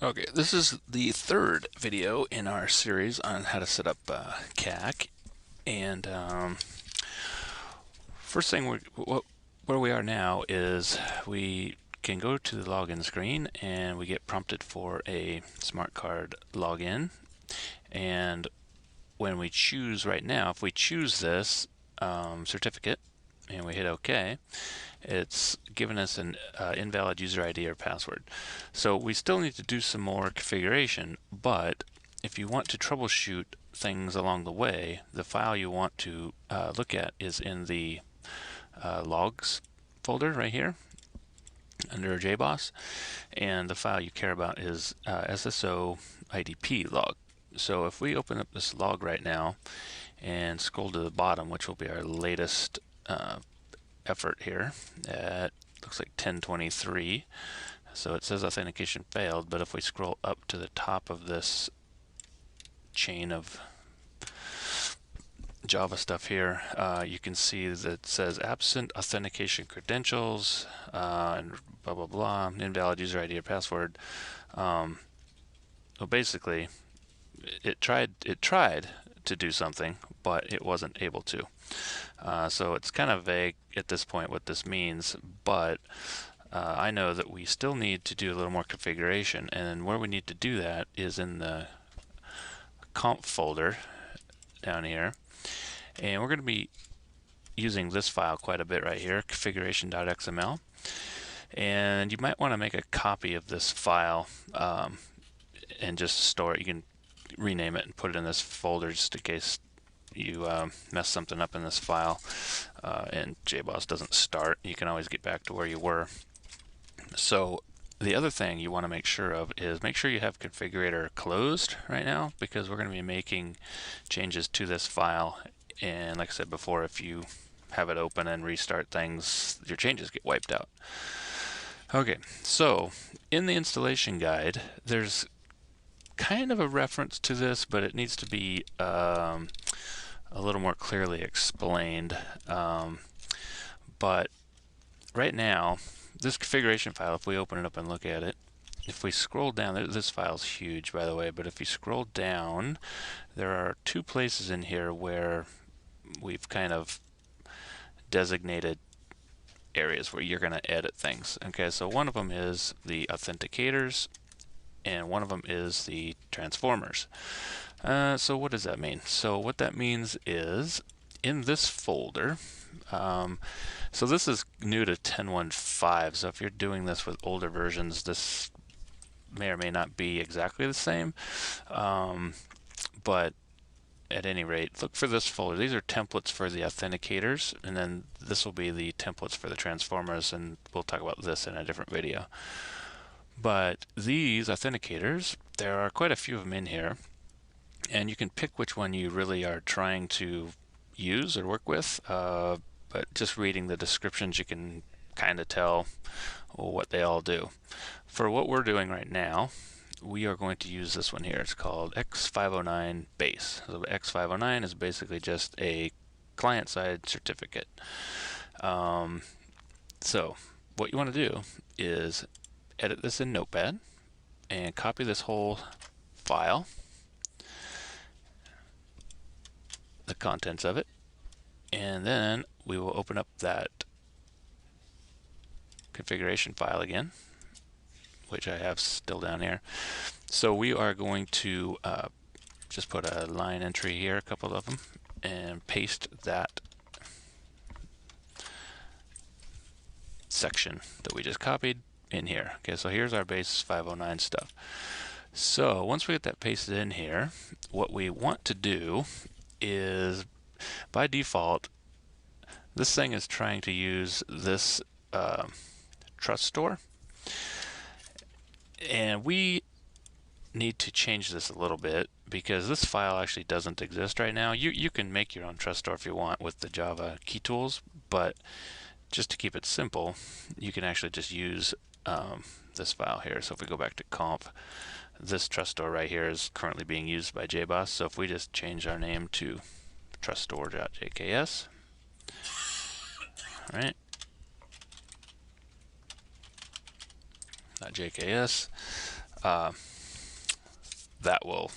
Okay, this is the third video in our series on how to set up CAC. And first thing, where we are now is we can go to the login screen and we get prompted for a smart card login. And when we choose right now, if we choose this certificate and we hit OK, it's given us an invalid user ID or password. So we still need to do some more configuration, but if you want to troubleshoot things along the way, the file you want to look at is in the logs folder right here under JBoss, and the file you care about is SSO IDP log. So if we open up this log right now and scroll to the bottom, which will be our latest effort here at looks like 1023, so it says authentication failed, but if we scroll up to the top of this chain of Java stuff here, you can see that it says absent authentication credentials and blah blah blah, invalid user ID or password. Well, basically it tried to do something, but it wasn't able to. So it's kind of vague at this point what this means, but I know that we still need to do a little more configuration, and where we need to do that is in the conf folder down here, and we're going to be using this file quite a bit right here, configuration.xml, and you might want to make a copy of this file and just store it. You can rename it and put it in this folder just in case you mess something up in this file and JBoss doesn't start. You can always get back to where you were. So the other thing you want to make sure of is make sure you have configurator closed right now, because we're going to be making changes to this file, and like I said before, if you have it open and restart things, your changes get wiped out. Okay, so in the installation guide there's kind of a reference to this, but it needs to be a little more clearly explained. But right now, this configuration file, if we open it up and look at it, if we scroll down, this file's huge by the way, but if you scroll down, there are two places in here where we've kind of designated areas where you're going to edit things. Okay, so one of them is the authenticators, and one of them is the transformers. So what does that mean? So what that means is in this folder, so this is new to 10.1.5, so if you're doing this with older versions, this may or may not be exactly the same, but at any rate, look for this folder. These are templates for the authenticators, and then this will be the templates for the transformers, and we'll talk about this in a different video. But these authenticators, there are quite a few of them in here, and you can pick which one you really are trying to use or work with, but just reading the descriptions you can kind of tell what they all do. For what we're doing right now, we are going to use this one here. It's called X509 base. So X509 is basically just a client-side certificate. So what you want to do is edit this in Notepad and copy this whole file, the contents of it, and then we will open up that configuration file again, which I have still down here. So we are going to just put a line entry here, a couple of them, and paste that section that we just copied in here. Okay, so here's our base 509 stuff. So once we get that pasted in here, what we want to do is, by default, this thing is trying to use this trust store, and we need to change this a little bit because this file actually doesn't exist right now. You can make your own trust store if you want with the Java key tools, but just to keep it simple, you can actually just use this file here. So if we go back to conf, this trust store right here is currently being used by JBoss. So if we just change our name to truststore.jks, all right, .jks, that will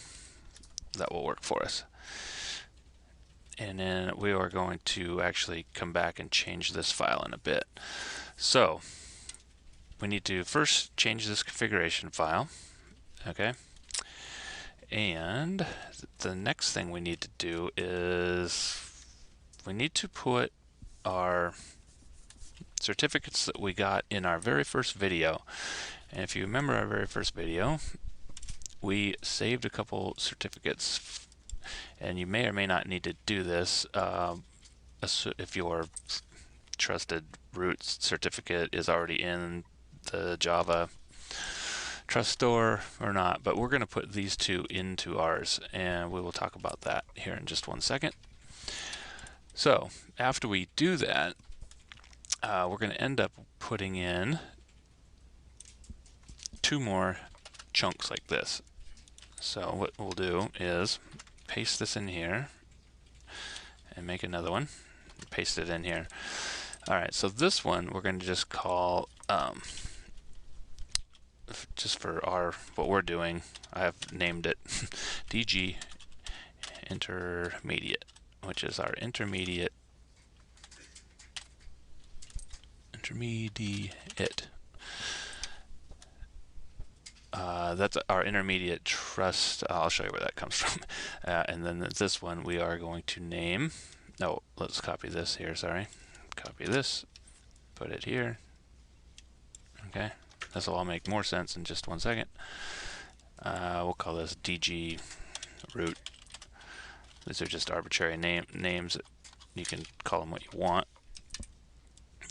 work for us. And then we are going to actually come back and change this file in a bit. So we need to first change this configuration file, okay? And the next thing we need to do is we need to put our certificates that we got in our very first video. And if you remember our very first video, we saved a couple certificates, and you may or may not need to do this if your trusted root certificate is already in the Java Trust Store or not, but we're going to put these two into ours, and we will talk about that here in just one second. So after we do that, we're going to end up putting in two more chunks like this. So what we'll do is paste this in here and make another one, paste it in here. Alright, so this one we're going to just call, just for what we're doing, I have named it DG Intermediate, which is our intermediate that's our intermediate trust. I'll show you where that comes from. And then this one we are going to name, no, let's copy this here, sorry. Copy this, put it here. Okay, this will all make more sense in just one second. We'll call this DG root. These are just arbitrary names. You can call them what you want.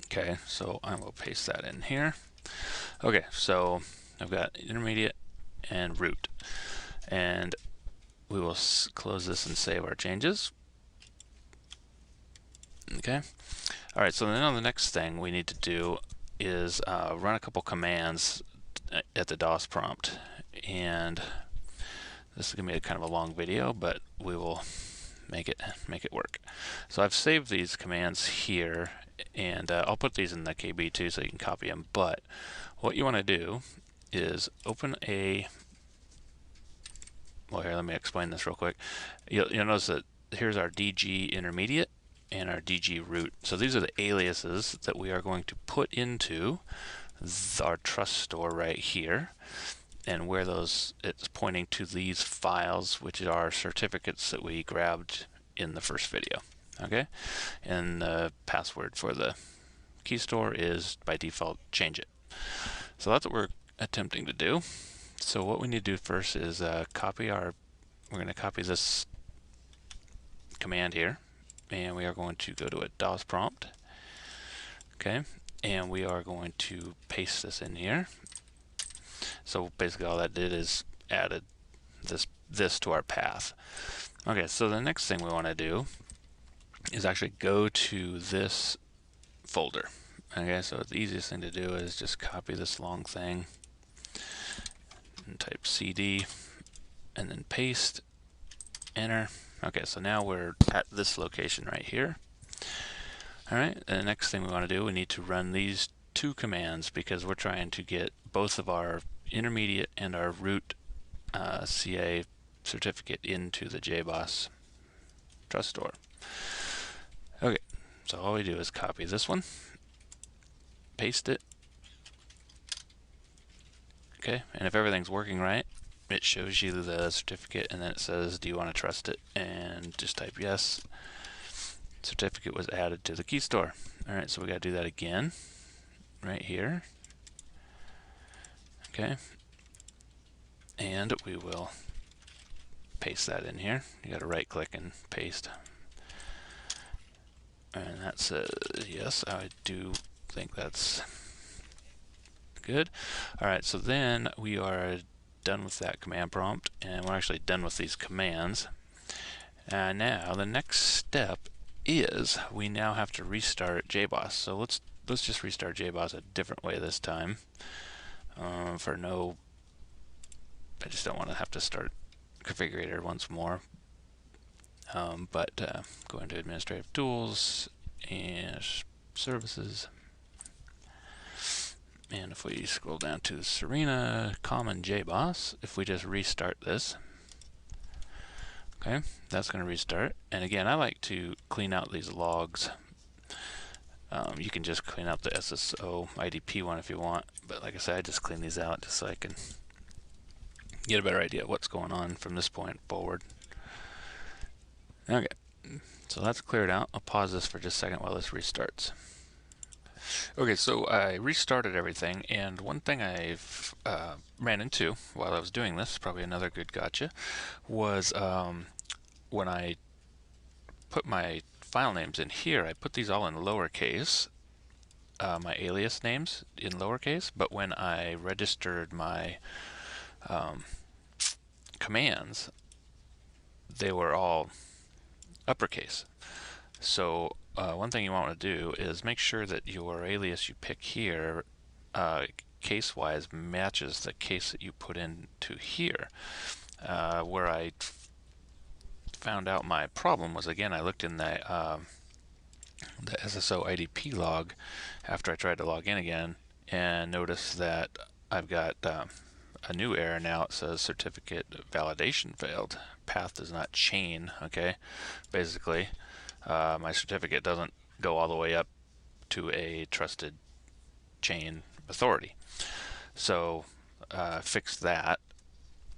Okay, so I will paste that in here. Okay, so I've got intermediate and root, and we will close this and save our changes. Okay, all right, so then the next thing we need to do is run a couple commands at the DOS prompt, and this is gonna be kind of a long video, but we will make it work. So I've saved these commands here, and I'll put these in the KB2 so you can copy them. But what you want to do is open well, here, let me explain this real quick. You'll notice that here's our DG intermediate and our DG root. So these are the aliases that we are going to put into our trust store right here, and where it's pointing to these files, which are certificates that we grabbed in the first video. Okay, and the password for the key store is by default change it. So that's what we're attempting to do. So what we need to do first is we're going to copy this command here, and we are going to go to a DOS prompt. Okay, and we are going to paste this in here. So basically all that did is added this to our path. Okay, so the next thing we want to do is actually go to this folder. Okay, so the easiest thing to do is just copy this long thing and type CD and then paste, enter. Okay, so now we're at this location right here. Alright, and the next thing we want to do, we need to run these two commands because we're trying to get both of our intermediate and our root CA certificate into the JBoss Trust Store. Okay, so all we do is copy this one, paste it. Okay, and if everything's working right, it shows you the certificate, and then it says, do you want to trust it? And just type yes. Certificate was added to the key store. Alright, so we got to do that again right here. Okay, and we will paste that in here. You got to right click and paste, and that says yes. I do think that's good. Alright, so then we are done with that command prompt, and we're actually done with these commands. And now the next step is we now have to restart JBoss. So let's just restart JBoss a different way this time. I just don't want to have to start configurator once more. But go into administrative tools and services. And if we scroll down to Serena common JBoss, if we just restart this, okay, that's going to restart. And again, I like to clean out these logs. You can just clean out the SSO IDP one if you want, but like I said, I just clean these out just so I can get a better idea of what's going on from this point forward. Okay, so that's cleared out. I'll pause this for just a second while this restarts. Okay, so I restarted everything, and one thing I've ran into while I was doing this, probably another good gotcha, was when I put my file names in here, I put these all in lowercase, my alias names in lowercase, but when I registered my commands, they were all uppercase. So one thing you want to do is make sure that your alias you pick here case-wise matches the case that you put into here. Where I found out my problem was, again, I looked in the SSO IDP log after I tried to log in again and noticed that I've got a new error now. It says certificate validation failed. Path does not chain. Okay, basically my certificate doesn't go all the way up to a trusted chain authority. So fixed that,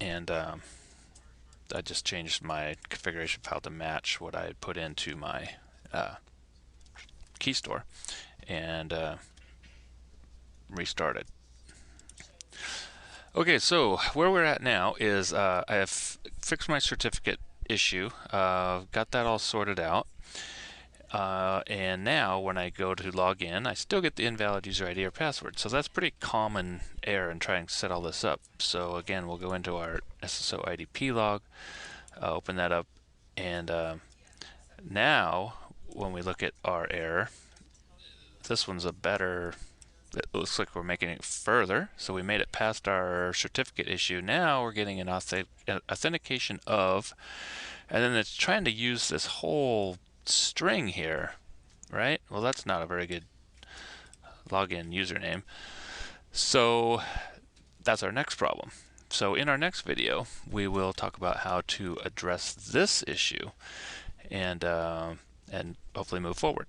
and I just changed my configuration file to match what I had put into my key store, and restarted. Okay, so where we're at now is I have fixed my certificate issue, got that all sorted out, and now when I go to log in, I still get the invalid user ID or password. So that's pretty common error in trying to set all this up. So again, we'll go into our SSO IDP log, open that up, and now when we look at our error, this one's a better, it looks like we're making it further. So we made it past our certificate issue. Now we're getting an authentication of, and then it's trying to use this whole string here, right? Well, that's not a very good login username. So that's our next problem. So in our next video, we will talk about how to address this issue and hopefully move forward.